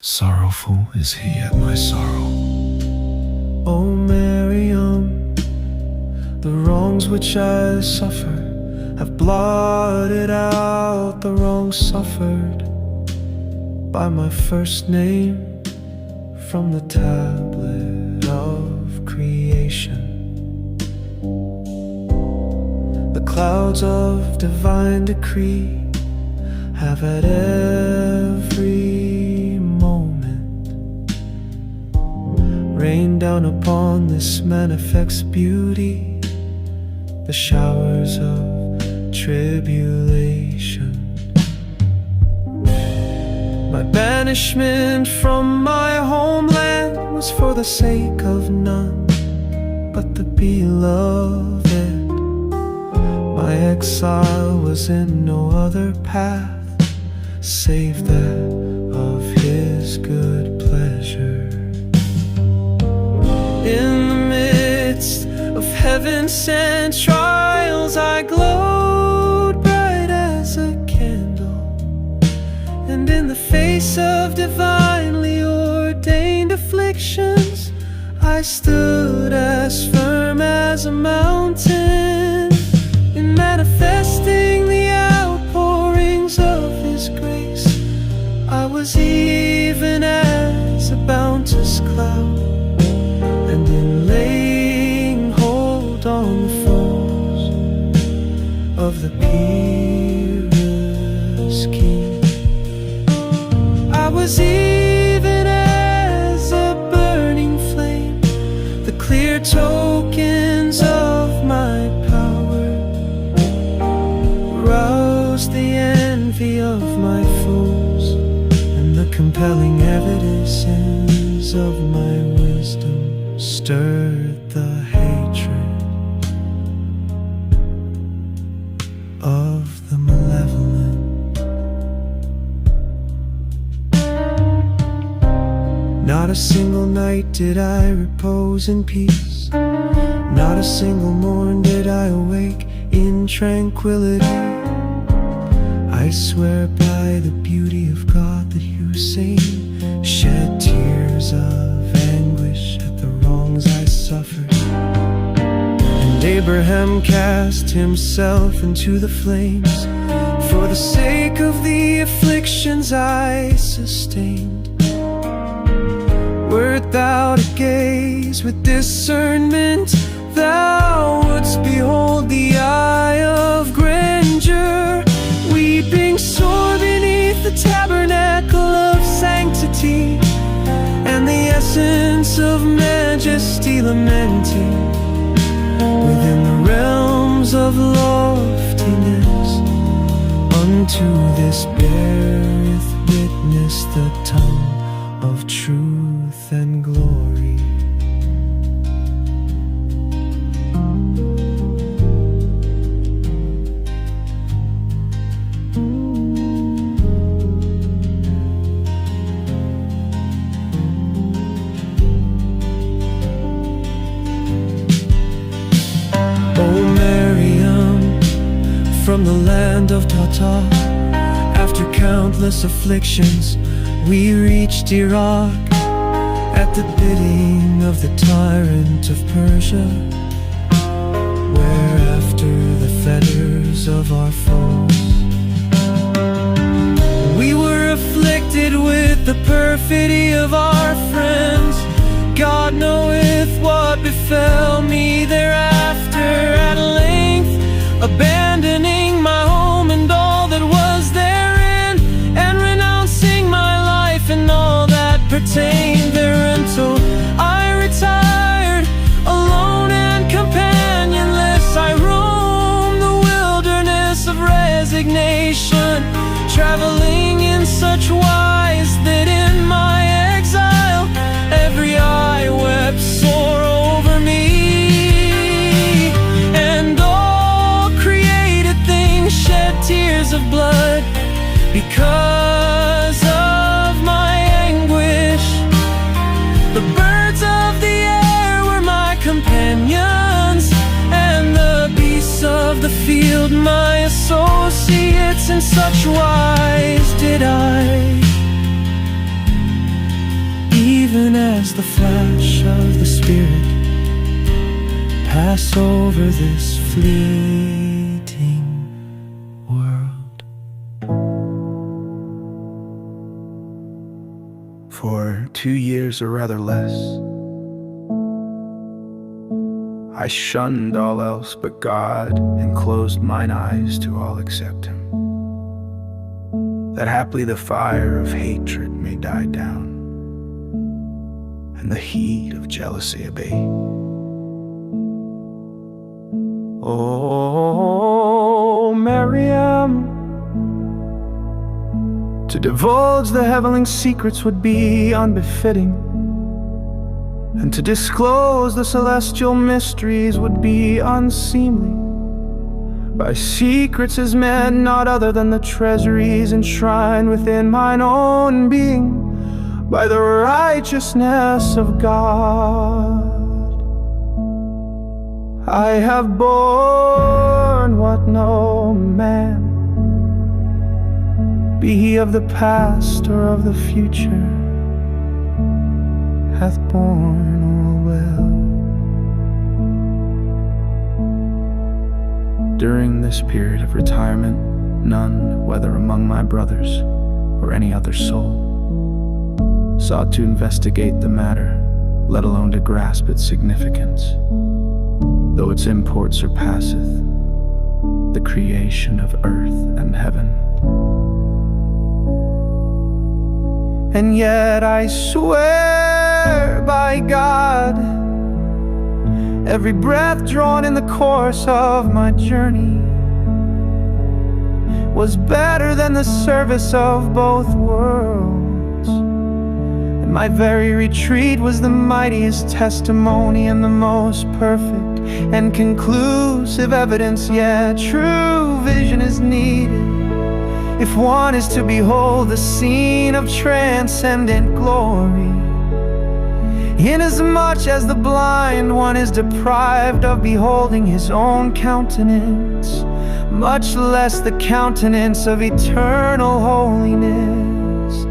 Sorrowful is he at my sorrow. O Maryam, the wrongs which I suffer have blotted out the wrongs suffered by my first name from the tablet of creation. The clouds of divine decree have at every moment rained down upon this manifest beauty the showers of tribulation. My banishment from my homeland was for the sake of none but the beloved. My exile was in no other path save that of his good pleasure. In the midst of heaven-sent trials I glowed bright as a candle, and in the face of divinely ordained afflictions I stood as firm as a mountain in manifesting the outpourings of His grace. I was even as a bounteous cloud, and in laying hold on the foes of the peerless King, I was even as a burning flame, the clear tokens of my power roused the envy of my foes, and the compelling evidences of my wisdom stirred the hatred of the malevolent. Not a single night did I repose in peace, not a single morn did I awake in tranquility. I swear by the beauty of God that Hussein shed tears of anguish at the wrongs I suffered, and Abraham cast himself into the flames for the sake of the afflictions I sustained. Wert thou to gaze with discernment, thou wouldst behold the eye of grandeur, weeping sore beneath the tabernacle of sanctity, and the essence of majesty lamenting within the realms of loftiness. Unto this beareth witness the tongue of truth and glory. O Maryam, from the land of Tata, after countless afflictions we reached Iraq at the bidding of the tyrant of Persia, where after the fetters of our foes we were afflicted with the perfidy of our friends. God knoweth what befell me thereafter, at length abandoning my home and all that was therein, and renouncing my life and all that pertained thereunto, I retired alone and companionless. I roamed the wilderness of resignation, traveling in such wise that in my exile every eye wept sore over me, and all created things shed tears of blood because of my anguish. The birds of the air were my companions, and the beasts of the field my associates. In such wise did I even as the flash of the Spirit pass over this fleeting world. For 2 years or rather less, I shunned all else but God and closed mine eyes to all except Him, that haply the fire of hatred may die down and the heat of jealousy abate. Oh, Maryam, to divulge the heavenly secrets would be unbefitting, and to disclose the celestial mysteries would be unseemly. By secrets is meant not other than the treasuries enshrined within mine own being by the righteousness of God. I have borne what no man, be he of the past or of the future, hath borne all well. During this period of retirement, none, whether among my brothers or any other soul, sought to investigate the matter, let alone to grasp its significance, though its import surpasseth the creation of earth and heaven. And yet I swear by God, every breath drawn in the course of my journey was better than the service of both worlds. And my very retreat was the mightiest testimony and the most perfect and conclusive evidence. Yet true vision is needed if one is to behold the scene of transcendent glory. Inasmuch as the blind one is deprived of beholding his own countenance, much less the countenance of eternal holiness.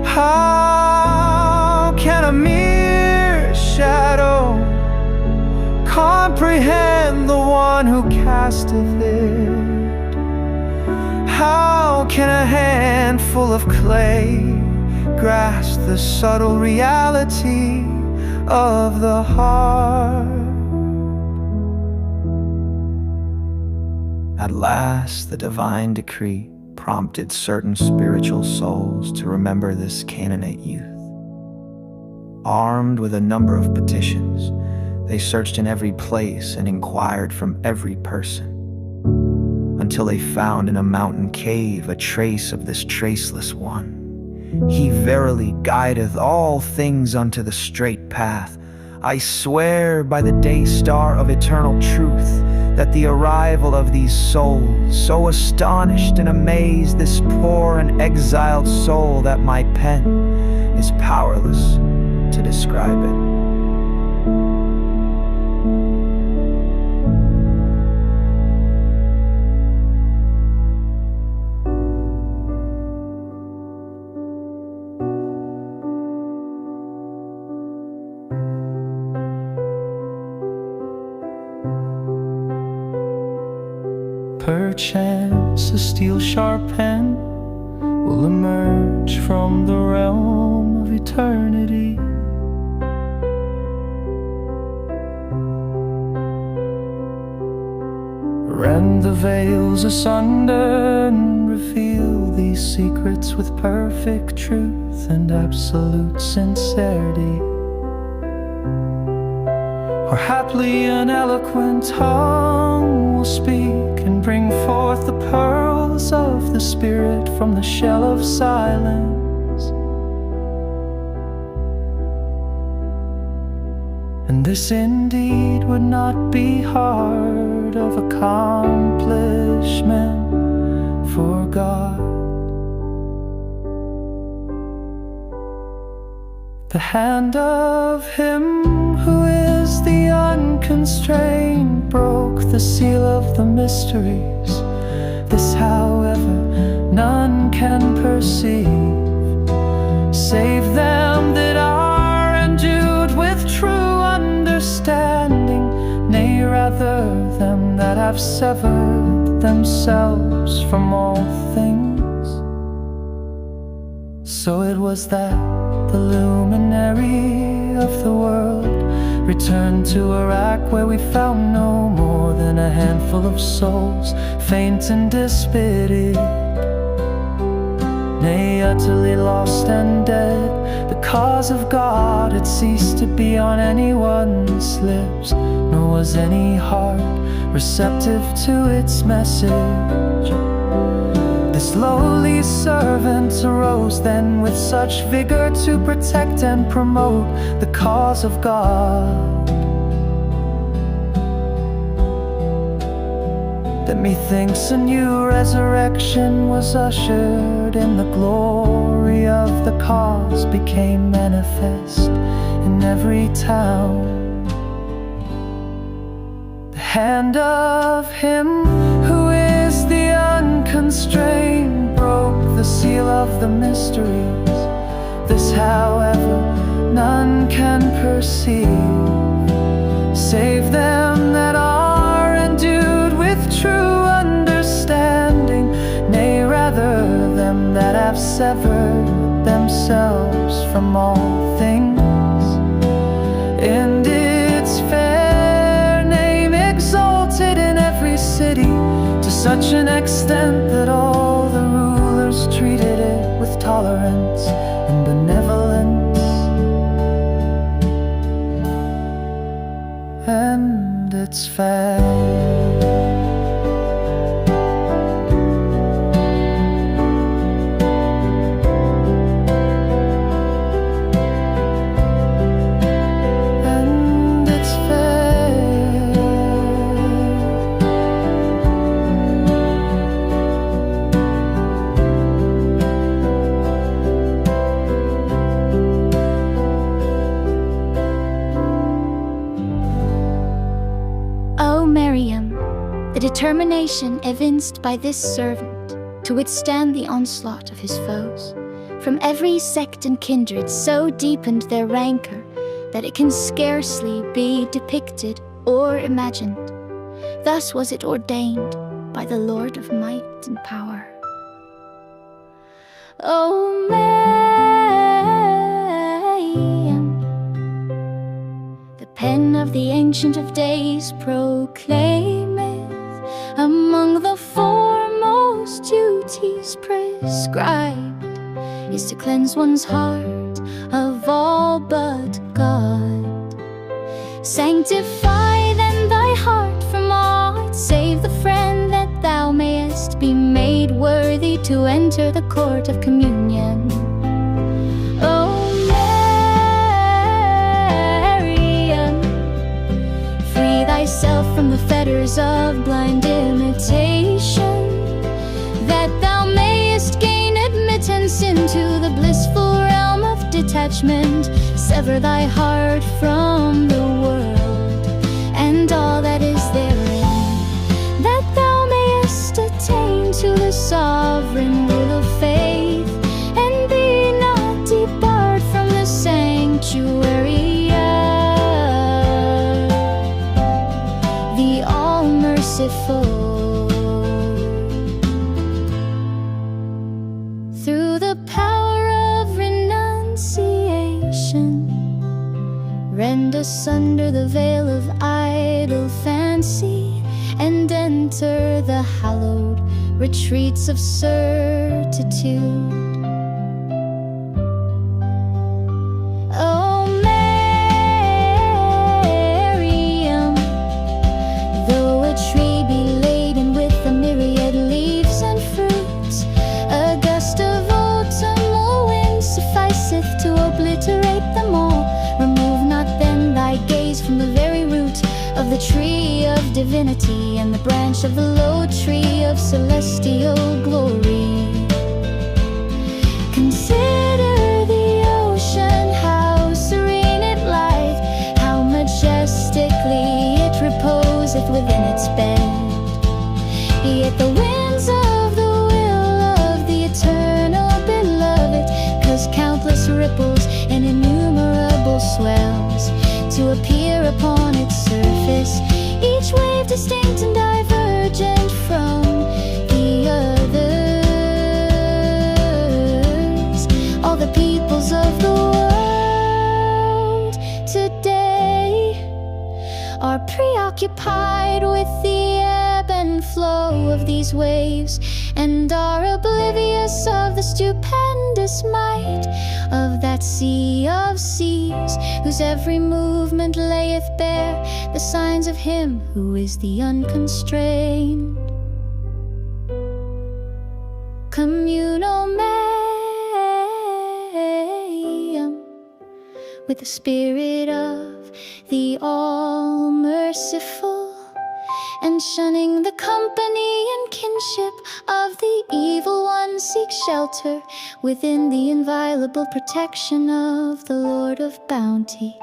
How can a mere shadow comprehend the one who casteth it? How can a handful of clay grasp the subtle reality of the heart? At last, the divine decree prompted certain spiritual souls to remember this Canaanite youth. Armed with a number of petitions, they searched in every place and inquired from every person, until they found in a mountain cave a trace of this traceless one. He verily guideth all things unto the straight path. I swear by the day star of eternal truth that the arrival of these souls so astonished and amazed this poor and exiled soul that my pen is powerless to describe it. Perchance a steel-sharp pen will emerge from the realm of eternity, rend the veils asunder and reveal these secrets with perfect truth and absolute sincerity. Or haply an eloquent tongue will speak and bring forth the pearls of the Spirit from the shell of silence. And this indeed would not be hard of accomplishment for God. The hand of Him who is the unconstrained broke the seal of the mysteries. This, however, none can perceive, save them that are have severed themselves from all things. So it was that the luminary of the world returned to Iraq, where we found no more than a handful of souls, faint and dispirited, nay, utterly lost and dead. The cause of God had ceased to be on anyone's lips, nor was any heart receptive to its message. This lowly servant arose then with such vigor to protect and promote the cause of God, that methinks a new resurrection was ushered in. The glory of the cause became manifest in every town. The hand of him who is the unconstrained broke the seal of the mysteries. This, however, none can perceive, save them that are endued with true understanding, nay, rather them that have severed themselves from all things, and its fair name exalted in every city, to such an extent that all the rulers treated it with tolerance and benevolence. And its fame the determination evinced by this servant to withstand the onslaught of his foes. From every sect and kindred so deepened their rancor that it can scarcely be depicted or imagined. Thus was it ordained by the Lord of might and power. O Maryam, the pen of the Ancient of Days proclaimeth among the foremost duties prescribed is to cleanse one's heart of all but God. Sanctify then thy heart from aught save the friend, that thou mayest be made worthy to enter the court of communion. O Maryam, free thyself from the fetters of blind imitation, that thou mayest gain admittance into the blissful realm of detachment. Sever thy heart from the world and all that is therein, that thou mayest attain to the sovereign will of faith, and be not debarred from the sanctuary of the all-merciful. Through the power of renunciation, rend asunder the veil of idle fancy, and enter the hallowed retreats of certitude. O Maryam, though a tree be laden with a myriad leaves and fruits, a gust of autumnal wind sufficeth to obliterate them all. Remove not then thy gaze from the very root of the tree of divinity, and the branch of the low tree of celestial glory. Consider the ocean, how serene it lieth, how majestically it reposeth within its bed. Yet the winds of the will of the eternal beloved cause countless ripples and innumerable swells to appear upon its surface, each wave distinct and diverse. preoccupied with the ebb and flow of these waves, and are oblivious of the stupendous might of that sea of seas, whose every movement layeth bare the signs of him who is the unconstrained. Communal mayhem with the spirit of the all-merciful, and shunning the company and kinship of the evil one, seek shelter within the inviolable protection of the Lord of bounty,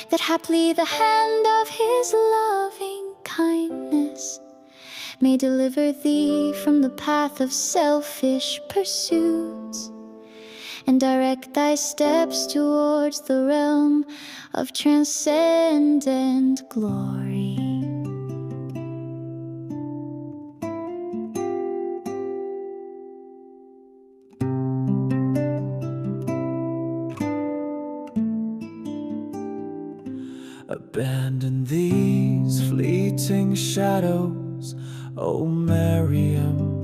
that haply the hand of his loving kindness may deliver thee from the path of selfish pursuits, and direct thy steps towards the realm of transcendent glory. Abandon these fleeting shadows, O Maryam,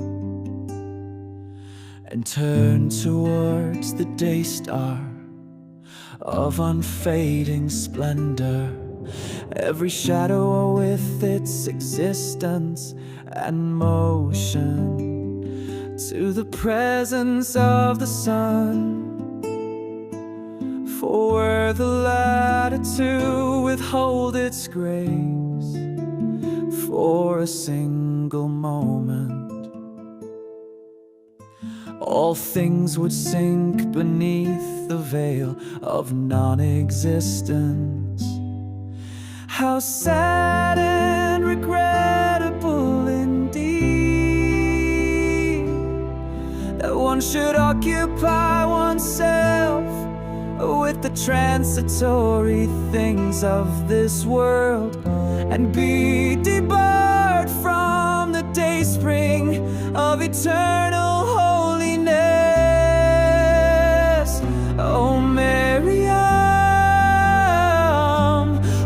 and turn towards the day star of unfading splendor. Every shadow with its existence and motion, to the presence of the sun. For were the ladder to withhold its grace for a single moment, all things would sink beneath the veil of non-existence. How sad and regrettable indeed that one should occupy oneself with the transitory things of this world, and be debarred from the dayspring of eternal holiness. Oh Maryam,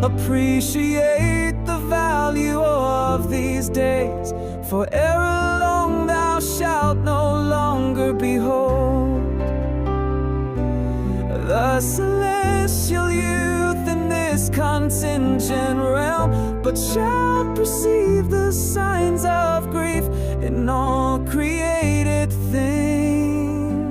appreciate the value of these days, for ere long thou shalt no longer behold the celestial youth in this contingent realm, but shall perceive the signs of grief in all created things.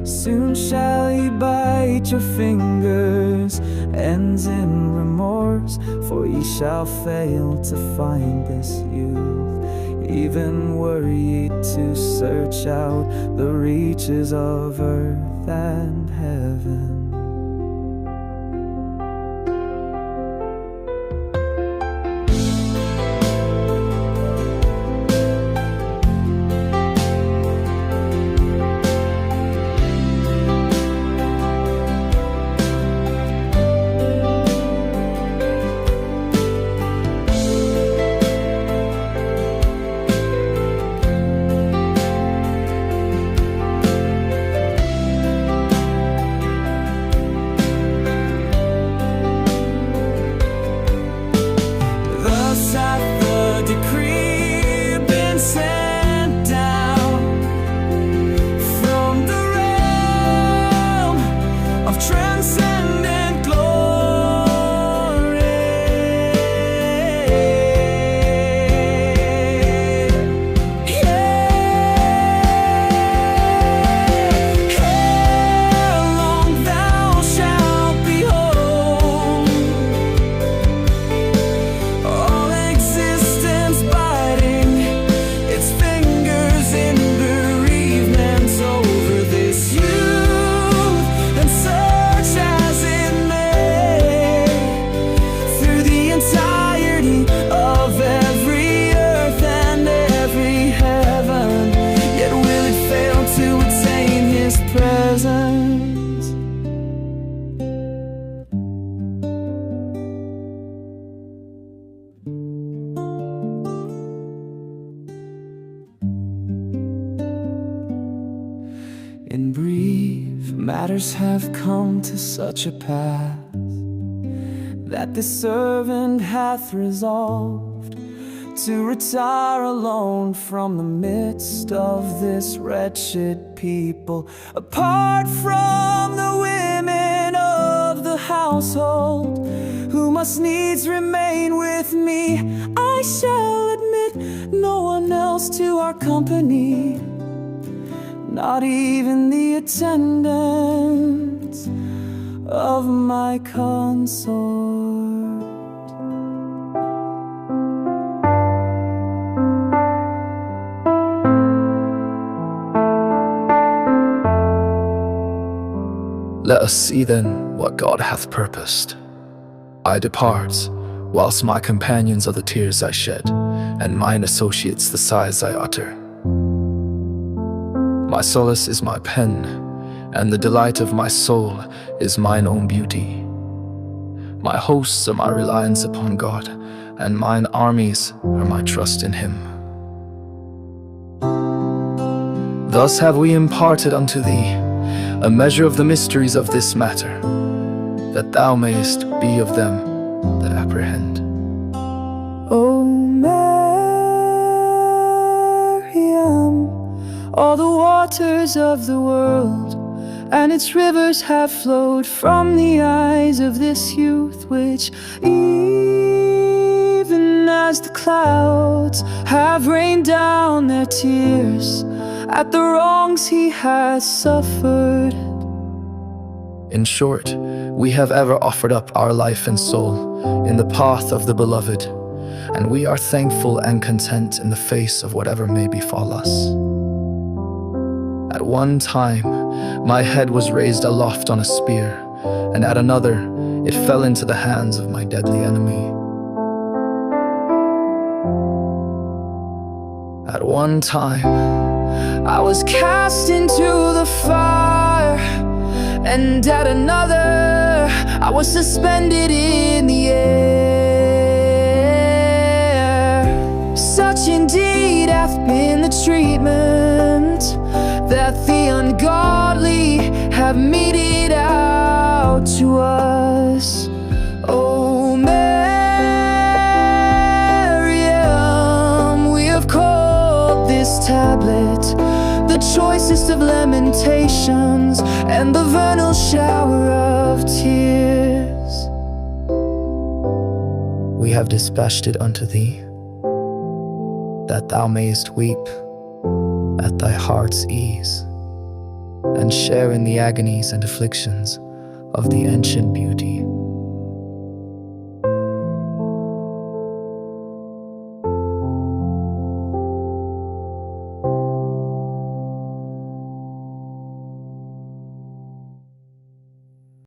Soon shall ye bite your fingers, ends in remorse, for ye shall fail to find this youth, even were ye to search out the reaches of earth and heaven. In brief, matters have come to such a pass that the servant hath resolved to retire alone from the midst of this wretched people, apart from the women of the household, who must needs remain with me. I shall admit no one else to our company, not even the attendants of my consort. Let us see then what God hath purposed. I depart, whilst my companions are the tears I shed, and mine associates the sighs I utter. My solace is my pen, and the delight of my soul is mine own beauty. My hosts are my reliance upon God, and mine armies are my trust in Him. Thus have we imparted unto thee a measure of the mysteries of this matter, that thou mayest be of them that apprehend. O Maryam, all the waters of the world and its rivers have flowed from the eyes of this youth, which even as the clouds have rained down their tears at the wrongs he has suffered. In short, we have ever offered up our life and soul in the path of the Beloved, and we are thankful and content in the face of whatever may befall us. At one time, my head was raised aloft on a spear, and at another, it fell into the hands of my deadly enemy. At one time, I was cast into the fire, and at another, I was suspended in the air. Such indeed hath been the treatment that the ungodly have meted out to us. O Maryam, we have called this tablet the choicest of lamentations and the vernal shower of tears. We have dispatched it unto thee, that thou mayest weep at thy heart's ease, and share in the agonies and afflictions of the ancient beauty.